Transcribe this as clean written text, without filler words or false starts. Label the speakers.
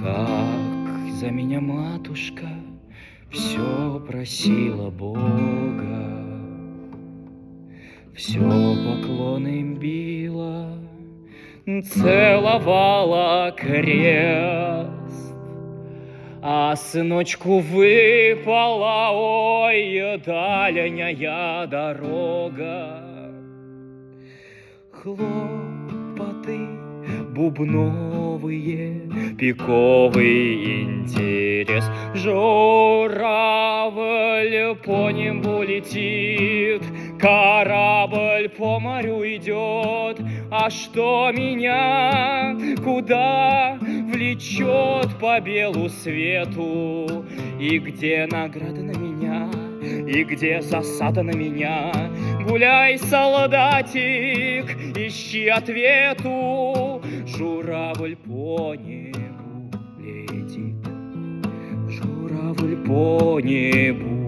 Speaker 1: Как за меня матушка все просила Бога, все поклоны им била, целовала крест. А сыночку выпала, ой, дальняя дорога. Хлопоты бубновые, пиковый интерес. Журавль по небу летит, корабль по морю идет. А что меня куда влечет по белу свету? И где награда на меня, и где засада на меня? Гуляй, солдатик, ищи ответу. Журавль по небу летит, журавль по небу